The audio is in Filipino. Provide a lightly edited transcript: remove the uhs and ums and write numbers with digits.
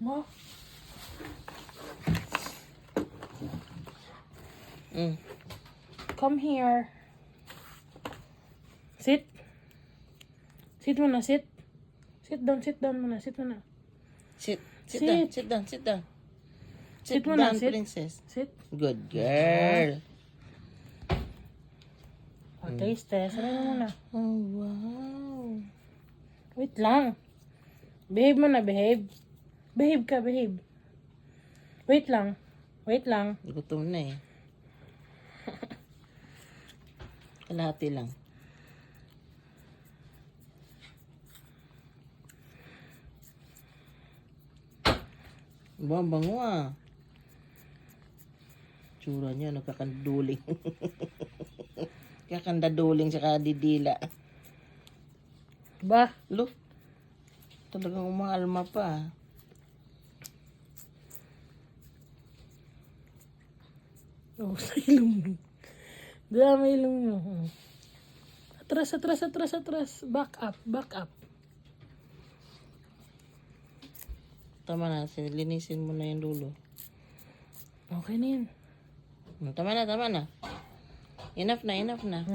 Mo? Come here. Sit. Sit muna, sit. Sit down muna, sit muna. Sit Sit. down, sit down, sit down. Sit muna, down, sit. princess. Sit. Good girl. O, taste. Saray mo muna. Oh, wow. Wait lang. Behave mo na, behave. Behave ka, behave. Wait lang. Wait lang. Gutom na eh. Kalahati lang. Bango ah. Tsura niya, nagkakanduling. Kakandaduling sa didila. Ba? Lo, talagang umahalma pa. Oh, sa ilong mo. Diyan may ilong mo. Atras. Back up. Tama na, linisin mo na yung dulo. Okay na yun. Tama na. Enough na.